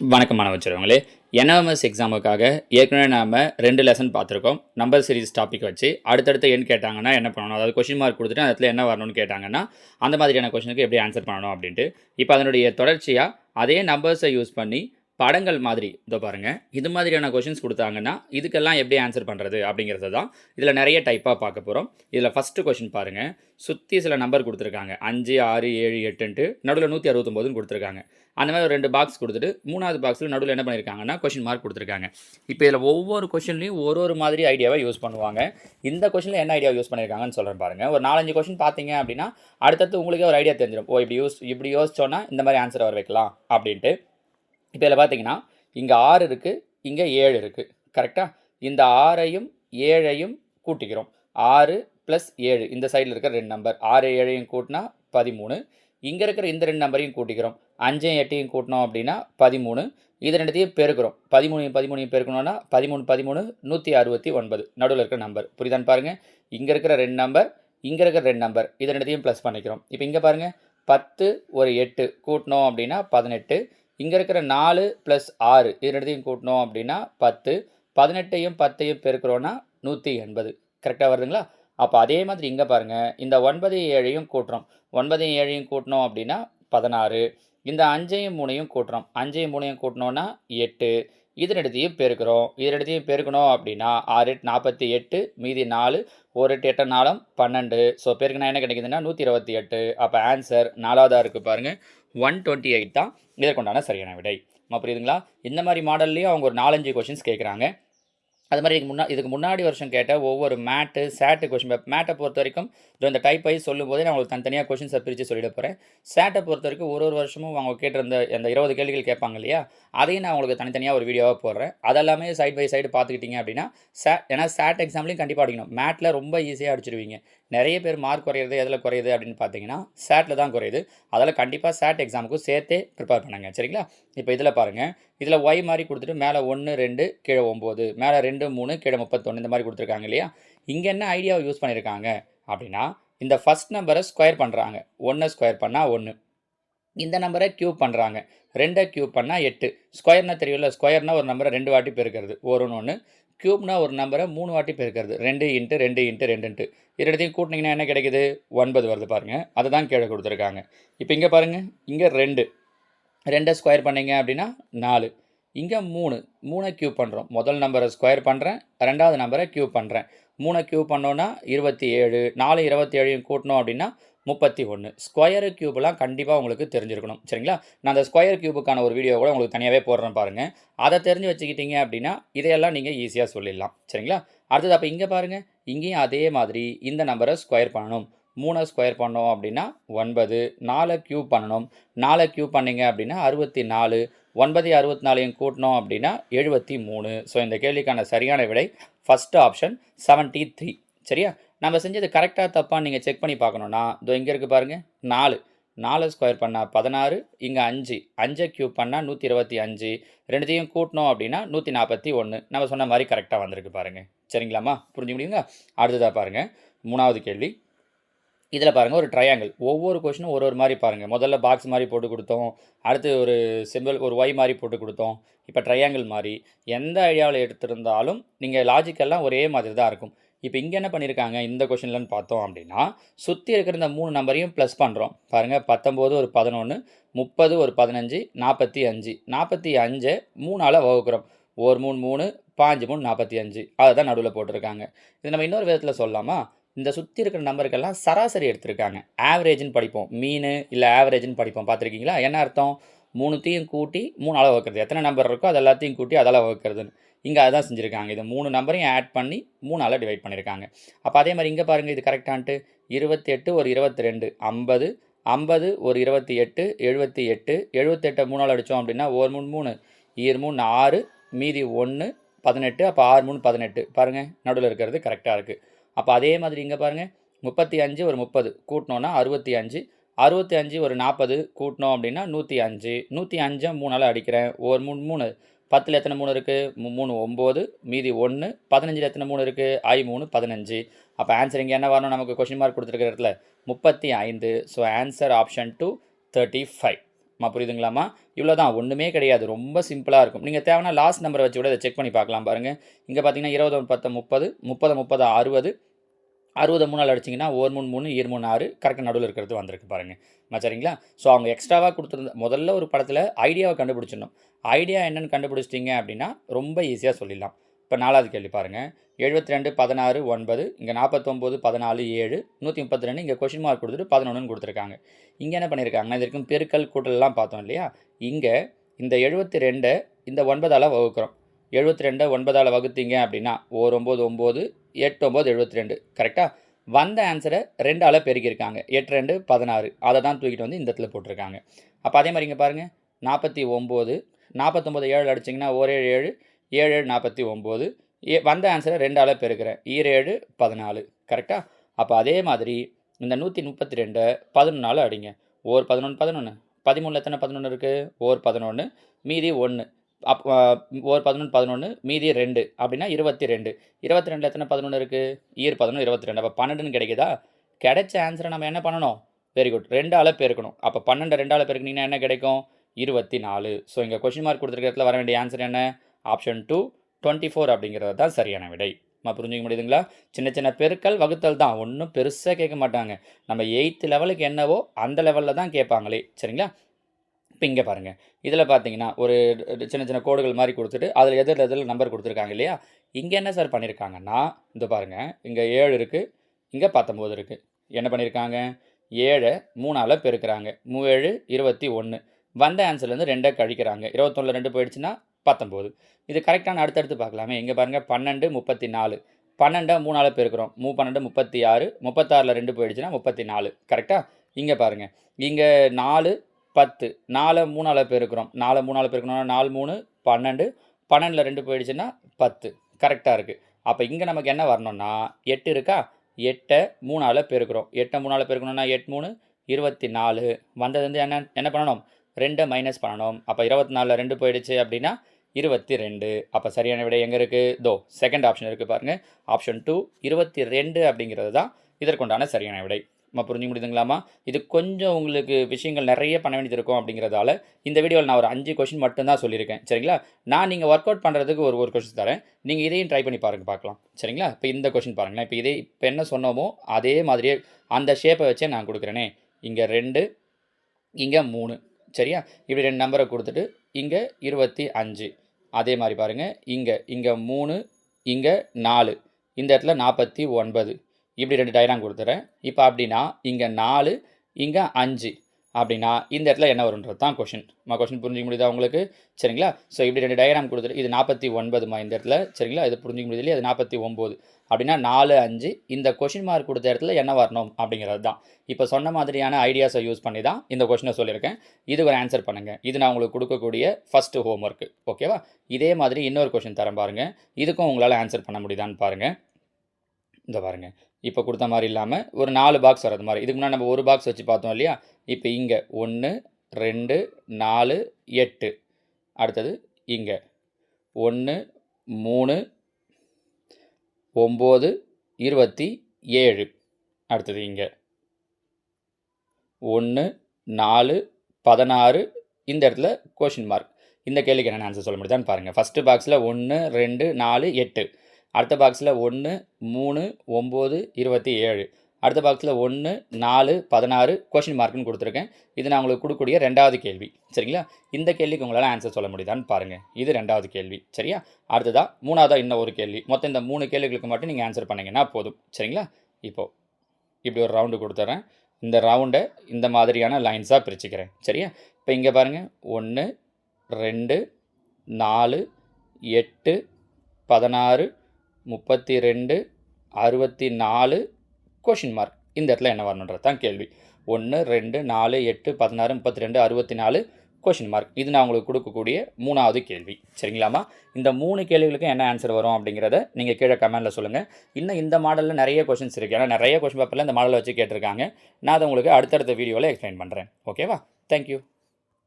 வணக்கம் மாணவர்களே, என்எம்எஸ் எக்ஸாமுக்காக ஏற்கனவே நாம் 2 லெசன் பார்த்துருக்கோம். நம்பர் சீரிஸ் டாபிக் வச்சு அடுத்தடுத்து எண் கேட்டாங்கன்னா என்ன பண்ணணும், அதாவது கொஷின் மார்க் கொடுத்துட்டு அந்த இடத்துல என்ன வரணும்னு கேட்டாங்கன்னா அந்த மாதிரியான கொஷனுக்கு எப்படி ஆன்சர் பண்ணணும் அப்படின்ட்டு. இப்போ அதனுடைய தொடர்ச்சியாக அதே நம்பர்ஸை யூஸ் பண்ணி படங்கள் மாதிரி இதோ பாருங்கள், இது மாதிரியான கொஷின்ஸ் கொடுத்தாங்கன்னா இதுக்கெல்லாம் எப்படி ஆன்சர் பண்ணுறது அப்படிங்கிறது தான் இதில் நிறைய டைப்பாக பார்க்க போகிறோம். இதில் ஃபஸ்ட்டு கொஷின் பாருங்கள், சுற்றி சில நம்பர் கொடுத்துருக்காங்க 5, 6, 7, 8ன்ட்டு நடுவில் 169ன்னு கொடுத்துருக்காங்க. அந்த மாதிரி ஒரு 2 பாக்ஸ் கொடுத்துட்டு 3வது பாக்ஸில் நடுவில் என்ன பண்ணியிருக்காங்கன்னா கொஷின் மார்க் கொடுத்துருக்காங்க. இப்போ இதில் ஒவ்வொரு கொஷின்லையும் ஒரு மாதிரி ஐடியாவை யூஸ் பண்ணுவாங்க. இந்த கொஷினில் என்ன ஐடியா யூஸ் பண்ணியிருக்காங்கன்னு சொல்கிறேன் பாருங்கள். ஒரு 4-5 கொஷின் பார்த்தீங்க அப்படின்னா அடுத்தடுத்து உங்களுக்கே ஒரு ஐடியா தெரிஞ்சிடும். இப்படி யோசிச்சோன்னா இந்த மாதிரி ஆன்சர் வர வைக்கலாம் அப்படின்ட்டு. இப்போ இதில் பார்த்தீங்கன்னா இங்கே 6 இருக்குது, இங்கே 7 இருக்குது. கரெக்டாக இந்த 6ஐயும் 7ஐயும் கூட்டிக்கிறோம். 6 + 7 இந்த சைடில் இருக்கிற 2 நம்பர் 6 7ஐயும் கூட்டினா 13. இங்கே இருக்கிற இந்த 2 நம்பரையும் கூட்டிக்கிறோம். 5 8ஐயும் கூட்டினோம் அப்படின்னா 13. இது ரெண்டுத்தையும் பெருக்கிறோம். 13 பெருக்கணும்னா 13 13 169 நடுவில் இருக்கிற நம்பர். புரியுதான்னு பாருங்கள். இங்கே இருக்கிற 2 நம்பர், இங்கே இருக்கிற 2 நம்பர், இது ரெண்டுத்தையும் ப்ளஸ் பண்ணிக்கிறோம். இப்போ இங்கே பாருங்கள், 10 ஒரு 8 கூட்டினோம் அப்படின்னா 18. இங்கே இருக்கிற 4 + 6 இது ரெண்டுத்தையும் கூட்டினோம் அப்படின்னா 10. 18ஐயும் 10ஐயும் பெருக்கிறோன்னா 180. கரெக்டாக வருதுங்களா? அப்போ அதே மாதிரி இங்கே பாருங்கள், இந்த 9ஐயும் 7ஐயும் கூட்டுறோம். 9ஐயும் 7ஐயும் கூட்டினோம் அப்படின்னா 16. இந்த 5ஐயும் 3ஐயும் கூட்டுறோம். 5ஐயும் 3ஐயும் கூட்டினோன்னா 8. இது ரெண்டுத்தையும் பெருக்கிறோம். இது ரெண்டுத்தையும் பெருக்கணும் அப்படின்னா 6 8 48, மீதி 4, 1 8 8 4 12. ஸோ பெருக்குனா என்ன கிடைக்குதுன்னா 128. அப்போ ஆன்சர் 4வதாக இருக்குது பாருங்கள், 128 தான் இதற்குண்டான சரியான விடை. புரியுதுங்களா? இந்த மாதிரி மாடல்லையும் அவங்க ஒரு 4-5 கொஷின்ஸ் கேட்குறாங்க. அது மாதிரி இதுக்கு முன்னாடி வருஷம் கேட்ட ஒவ்வொரு மேட்டு சேட்டு கொஷின் மேட்டை பொறுத்த வரைக்கும் இந்த டைப் வைஸ் சொல்லும்போதே நான் உங்களுக்கு தனித்தனியாக கொஷின்ஸை பிரித்து சொல்லிட போகிறேன். சேட்டை பொறுத்த வரைக்கும் ஒரு வருஷமும் அவங்க கேட்டிருந்த அந்த 20 கேள்விகள் கேட்பாங்க இல்லையா, அதையும் நான் உங்களுக்கு தனித்தனியாக ஒரு வீடியோவாக போடுறேன். அதெல்லாமே சைட் பை சைடு பார்த்துக்கிட்டிங்க அப்படின்னா ஏன்னா சேட் எக்ஸாம்லையும் கண்டிப்பாக அடிக்கணும். மேட்டில் ரொம்ப ஈஸியாக அடிச்சிடுவீங்க. நிறைய பேர் மார்க் குறையிறது எதில் குறையுது அப்படின்னு பார்த்தீங்கன்னா சேட்டில் தான் குறையுது. அதில் கண்டிப்பாக சேட் எக்ஸாமுக்கு சேர்த்தே ப்ரிப்பேர் பண்ணுங்க. சரிங்களா? இப்போ இதில் பாருங்கள், இதில் ஒய் மாதிரி கொடுத்துட்டு மேலே 1 2 கீழே 9, மேலே 2 3 கீழே 31 இந்த மாதிரி கொடுத்துருக்காங்க இல்லையா. இங்கே என்ன ஐடியாவை யூஸ் பண்ணியிருக்காங்க அப்படின்னா, இந்த ஃபஸ்ட் நம்பரை ஸ்கொயர் பண்ணுறாங்க. 1 ஸ்கொயர் பண்ணால் 1, இந்த நம்பரை க்யூப் பண்ணுறாங்க. 2 க்யூப் பண்ணால் 8. ஸ்கொயர்னா தெரியல, ஸ்கொயர்னால் ஒரு நம்பரை 2 வாட்டி பெருக்கிறது 1 1. க்யூப்னா ஒரு நம்பரை 3 வாட்டி பெருக்கிறது 2 × 2 × 2. இரண்டையும் கூட்டினீங்கன்னா என்ன கிடைக்குது? 9 வருது பாருங்கள். அதை தான் கீழே கொடுத்துருக்காங்க. இப்போ இங்கே பாருங்கள், இங்கே 2 ஸ்கொயர் பண்ணிங்க அப்படின்னா 4. இங்கே 3 க்யூப் பண்ணுறோம். முதல் நம்பரை ஸ்கொயர் பண்ணுறேன், 2வது நம்பரை க்யூப் பண்ணுறேன். 3 க்யூப் பண்ணோன்னா 27. 4 27ஐயும் கூட்டினோம் அப்படின்னா 31. ஸ்கொயரு க்யூப்லாம் கண்டிப்பாக உங்களுக்கு தெரிஞ்சிருக்கணும். சரிங்களா? நான் அந்த ஸ்கொயர் க்யூபுக்கான ஒரு வீடியோ கூட உங்களுக்கு தனியாகவே போடுறேன் பாருங்கள். அதை தெரிஞ்சு வச்சுக்கிட்டீங்க அப்படின்னா இதையெல்லாம் நீங்கள் ஈஸியாக சொல்லிடலாம். சரிங்களா? அடுத்தது அப்போ இங்கே பாருங்கள், இங்கேயும் அதே மாதிரி இந்த நம்பரை ஸ்கொயர் பண்ணணும். 3 ஸ்கொயர் பண்ணோம் அப்படின்னா 9. 4 க்யூப் பண்ணணும். 4 க்யூப் பண்ணிங்க அப்படின்னா 64. 9 64ஐயும் கூட்டினோம் அப்படின்னா 73. ஸோ இந்த கேள்விக்கான சரியான விடை ஃபஸ்ட்டு ஆப்ஷன் 73. சரியா? நம்ம செஞ்சது கரெக்டாக தப்பான்னு நீங்கள் செக் பண்ணி பார்க்கணுன்னா இதோ இங்கே இருக்குது பாருங்கள், 4 ஸ்கொயர் பண்ணால் 16. இங்கே 5 க்யூப் பண்ணால் 125. ரெண்டுத்தையும் கூட்டினோம் அப்படின்னா 141. நம்ம சொன்ன மாதிரி கரெக்டாக வந்திருக்கு பாருங்கள். சரிங்களாம்மா? புரிஞ்சு முடியுங்களா? அடுத்ததாக பாருங்கள், 3வது கேள்வி. இதில் பாருங்கள், ஒரு ட்ரையாங்கிள். ஒவ்வொரு கொஷினும் ஒரு மாதிரி பாருங்கள். முதல்ல பாக்ஸ் மாதிரி போட்டு கொடுத்தோம், அடுத்து ஒரு சிம்பிள் ஒரு ஒய் மாதிரி போட்டு கொடுத்தோம், இப்போ ட்ரையாங்கிள் மாதிரி. எந்த ஐடியாவில் எடுத்திருந்தாலும் நீங்கள் லாஜிக்கெல்லாம் ஒரே மாதிரி தான் இருக்கும். இப்போ இங்கே என்ன பண்ணியிருக்காங்க இந்த கொஷின்லன்னு பார்த்தோம் அப்படின்னா, சுற்றி இருக்கிற இந்த 3 நம்பரையும் ப்ளஸ் பண்ணுறோம். பாருங்கள், 19 ஒரு 11, 30 ஒரு 15, 45. 45 3ஆல் வகுக்கிறோம். 1 3 3, 5 3 45. அதை தான் நடுவில் போட்டிருக்காங்க. இது நம்ம இன்னொரு விதத்தில் சொல்லலாமா? இந்த சுற்றி இருக்கிற நம்பருக்கெல்லாம் சராசரி எடுத்திருக்காங்க. ஆவரேஜ்னு படிப்போம், மீனு இல்லை ஆவரேஜ்னு படிப்போம். பார்த்துருக்கீங்களா? என்ன அர்த்தம்? 3த்தையும் கூட்டி 3ஆல் வகுக்கிறது. எத்தனை நம்பர் இருக்கோ அது எல்லாத்தையும் கூட்டி அதால் வகுக்கிறதுன்னு. இங்கே அதுதான் செஞ்சுருக்காங்க. இது 3 நம்பரையும் ஆட் பண்ணி 3ஆல் டிவைட் பண்ணியிருக்காங்க. அப்போ அதே மாதிரி இங்கே பாருங்கள், இது கரெக்டான்ட்டு 28 ஒரு 22, 50. 50 ஒரு 28, 78. 78 3ஆல் அடித்தோம் அப்படின்னா 1 3 3, 2 3 6, மீதி 1 18. அப்போ 6 3 18. பாருங்கள், நடுவில் இருக்கிறது கரெக்டாக இருக்குது. அப்போ அதே மாதிரி இங்கே பாருங்கள், 35 ஒரு 30 கூட்டினோன்னா 65. 65 ஒரு 40 கூட்டினோம் அப்படின்னா 105. 105 3ஆல் அடிக்கிறேன். 1 3 3, 10ல் எத்தனை 3 இருக்குது? 3 9, மீதி 1. 15ல் எத்தனை 3 இருக்குது? 3 15. அப்போ ஆன்சர் இங்கே என்ன வரணும்? நமக்கு கொஷின் மார்க் கொடுத்துருக்கிற இடத்துல 35. So answer option 2 35. புரியுதுங்களாம்மா? இவ்வளோ தான், ஒன்றுமே கிடையாது. ரொம்ப சிம்பிளாக இருக்கும். நீங்கள் தேவைன்னா லாஸ்ட் நம்பரை வச்சு கூட இதை செக் பண்ணி பார்க்கலாம் பாருங்கள். இங்கே பார்த்தீங்கன்னா 20 10 30 30 30 60 60 3ஆல் அடிச்சிங்கன்னா 1 3 3 2 3 6 கரெக்டாக நடுவில் இருக்கிறது வந்திருக்கு பாருங்கள். சரிங்களா? ஸோ அவங்க எக்ஸ்ட்ராவாக கொடுத்துருந்த முதல்ல ஒரு படத்தில் ஐடியாவை கண்டுபிடிச்சிடணும். ஐடியா என்னென்னு கண்டுபிடிச்சிட்டிங்க அப்படின்னா ரொம்ப ஈஸியாக சொல்லிடலாம். இப்போ 4வது கேள்வி பாருங்கள். 72 16 9 இங்கே 49 14 7 132 இங்கே கொஷின் மார்க் கொடுத்துட்டு 11ன்னு கொடுத்துருக்காங்க. இங்கே என்ன பண்ணியிருக்காங்கன்னா இது வரைக்கும் பெருக்கல் கூட்டல்லாம் பார்த்தோம் இல்லையா? இங்கே இந்த 72 இந்த 9ஆல் வகுக்கிறோம். 72 9ஆல் வகுத்தீங்க அப்படின்னா 1 9 9 8 9 72 கரெக்டாக வந்த ஆன்சரை 2ஆல் பெருக்கியிருக்காங்க. 8 2 16 அதை தான் தூக்கிட்டு வந்து இந்த இடத்துல போட்டிருக்காங்க. அப்போ அதே மாதிரி இங்கே பாருங்கள் 49 49 7 அடிச்சிங்கன்னா 1 7 7 7 49 வந்த ஆன்சரை 2ஆல் பெருக்கிறேன். 7 14 கரெக்டாக. அப்போ அதே மாதிரி இந்த 132 11ஆல் அடிங்க. 1 11 11 13 எத்தனை 11 இருக்குது? 1 11 மீதி 1 ஒரு 11 11 மீதி 2 அப்படின்னா 22 22 எத்தனை 11 இருக்குது? 11 22 அப்போ 12ன்னு கிடைக்குதா? கிடைச்ச ஆன்சரை நம்ம என்ன பண்ணணும்? வெரி குட், 2ஆல் பெருக்கணும். அப்போ 12 2ஆல் பெருக்கினீங்கன்னா என்ன கிடைக்கும்? 24. ஸோ இங்கே கொஷின் மார்க் கொடுத்துருக்க இடத்துல வர வேண்டிய ஆன்சர் என்ன? ஆப்ஷன் 2 24 அப்படிங்கிறது தான் சரியான விடை. புரிஞ்சுக்க முடியுதுங்களா? சின்ன சின்ன பெருக்கல் வகுத்தல் தான், ஒன்றும் பெருசாக கேட்க மாட்டாங்க. நம்ம 8th லெவலுக்கு என்னவோ அந்த லெவலில் தான் கேட்பாங்களே. சரிங்களா? இப்போ இங்கே பாருங்கள், இதில் பார்த்தீங்கன்னா ஒரு சின்ன சின்ன கோடுகள் மாதிரி கொடுத்துட்டு அதில் எதில் நம்பர் கொடுத்துருக்காங்க இல்லையா? இங்கே என்ன சார் பண்ணியிருக்காங்கன்னா இந்த பாருங்கள், இங்கே 7 இருக்குது, இங்கே 19 இருக்குது. என்ன பண்ணியிருக்காங்க? 7 3ஆல் பெருக்கிறாங்க. 7 21 வந்த ஆன்சர்லேருந்து 2 கழிக்கிறாங்க. 21 2 போயிடுச்சுன்னா 19. இது கரெக்டான அடுத்தடுத்து பார்க்கலாமே. இங்கே பாருங்கள் 12 34 12 3ஆல் பெருக்கிறோம். 12 36 36ல் 2 போயிடுச்சுன்னா 34 கரெக்டாக. இங்கே பாருங்கள், இங்கே 4 10 4 3ஆல் பெருக்கிறோம். 4 3ஆல் பெருக்கணும்னா 4 3 12 12ல் 2 போயிடுச்சுன்னா 10 கரெக்டாக இருக்குது. அப்போ இங்கே நமக்கு என்ன வரணும்னா 8 இருக்கா? 8 3ஆல் பெருக்கிறோம். 8 3ஆல் பெருக்கணும்னா 8 3 24 வந்தது வந்து என்ன பண்ணணும்? 2 மைனஸ் பண்ணணும். அப்போ 24ல் 2 போயிடுச்சு அப்படின்னா 22. அப்போ சரியான விடை எங்கே இருக்குது? தோ செகண்ட் ஆப்ஷன் இருக்குது பாருங்கள். ஆப்ஷன் 2 22 அப்படிங்கிறது தான் இதற்குண்டான சரியான விடை. புரிஞ்சு முடியுதுங்களாமா? இது கொஞ்சம் உங்களுக்கு விஷயங்கள் நிறைய பண்ண வேண்டியது இருக்கும் அப்படிங்கிறதால இந்த வீடியோவில் நான் ஒரு 5 கொஷின் மட்டும்தான் சொல்லியிருக்கேன். சரிங்களா? நான் நீங்கள் ஒர்க் அவுட் பண்ணுறதுக்கு ஒரு கொஷின் தரேன். நீங்கள் இதையும் ட்ரை பண்ணி பார்க்கலாம். சரிங்களா? இப்போ இந்த கொஷின் பாருங்களேன். இப்போ என்ன சொன்னோமோ அதே மாதிரியே அந்த ஷேப்பை வச்சே நான் கொடுக்குறேனே. இங்கே 2 இங்கே 3 சரியா? இப்படி 2 நம்பரை கொடுத்துட்டு இங்கே 25 அதே மாதிரி பாருங்கள். இங்கே 3 இங்கே 4 இந்த இடத்துல 49 இப்படி 2 டயக்ராம் கொடுத்துறேன். இப்போ அப்படின்னா இங்கே 4 இங்கே 5 அப்படின்னா இந்த இடத்துல என்ன வரும்ன்றது தான் கொஷின். கொஷின் புரிஞ்சிக்க முடியுதா உங்களுக்கு? சரிங்களா? ஸோ இப்படி 2 டயக்ராம் கொடுத்துட்டு இது 49மா இந்த இடத்துல. சரிங்களா? இது புரிஞ்சிக்க முடியுது இல்லையா? அது 49 அப்படின்னா 4 5 இந்த கொஷின் மார்க் கொடுத்த இடத்துல என்ன வரணும் அப்படிங்கிறது தான். இப்போ சொன்ன மாதிரியான ஐடியாஸை யூஸ் பண்ணி தான் இந்த கொஷினை சொல்லியிருக்கேன். இது ஒரு ஆன்சர் பண்ணுங்கள். இது நான் உங்களுக்கு கொடுக்கக்கூடிய ஃபஸ்ட்டு ஹோம் ஒர்க்கு. ஓகேவா? இதே மாதிரி இன்னொரு கொஷின் தரேன் பாருங்கள். இதுக்கும் உங்களால் ஆன்சர் பண்ண முடியுதான்னு பாருங்கள். இந்த பாருங்கள், இப்போ கொடுத்த மாதிரி இல்லாமல் ஒரு 4 பாக்ஸ் வர்றது மாதிரி. இதுக்கு முன்னாடி நம்ம ஒரு பாக்ஸ் வச்சு பார்த்தோம் இல்லையா? இப்போ இங்கே 1 2 4 8 அடுத்தது இங்கே 1 3 9 27 அடுத்தது இங்கே 1 4 16 இந்த இடத்துல கொஷின் மார்க். இந்த கேள்விக்கு என்ன ஆன்சர் சொல்ல முடியுதான்னு பாருங்கள். ஃபஸ்ட்டு பாக்ஸில் 1 2 4 8 அடுத்த பாக்ஸில் 1 3 9 27 அடுத்த பாக்ஸில் 1 4 16 கொஷின் மார்க்குன்னு கொடுத்துருக்கேன். இது நான் உங்களுக்கு கொடுக்கக்கூடிய 2வது கேள்வி. சரிங்களா? இந்த கேள்விக்கு உங்களால் ஆன்சர் சொல்ல முடியுதான்னு பாருங்கள். இது 2வது கேள்வி. சரியா? அடுத்ததாக 3வதாக இன்னும் ஒரு கேள்வி. மொத்தம் இந்த 3 கேள்விகளுக்கு மட்டும் நீங்கள் ஆன்சர் பண்ணிங்கன்னா போதும். சரிங்களா? இப்போது இப்படி ஒரு ரவுண்டு கொடுத்துட்றேன். இந்த ரவுண்டை இந்த மாதிரியான லைன்ஸாக பிரிச்சுக்கிறேன். சரியா? இப்போ இங்கே பாருங்கள் 1 2 4 8 16 32 64 கொஷின் மார்க். இந்த இடத்துல என்ன வரணுன்றது தான் கேள்வி. 1 2 4 8 16 32 64 கொஷின் மார்க். இது நான் உங்களுக்கு கொடுக்கக்கூடிய 3வது கேள்வி. சரிங்களாமா? இந்த 3 கேள்விகளுக்கும் என்ன ஆன்சர் வரும் அப்படிங்கிறத நீங்கள் கீழே கமெண்ட்டில் சொல்லுங்கள். இன்னும் இந்த மாடலில் நிறைய கொஷின்ஸ் இருக்குது. ஏன்னா நிறைய கொஷின் பேப்பரில் இந்த மாடலை வச்சு கேட்டிருக்காங்க. நான் அதை உங்களுக்கு அடுத்தடுத்த வீடியோவில் எக்ஸ்பிளைன் பண்ணுறேன். ஓகேவா? தேங்க்யூ.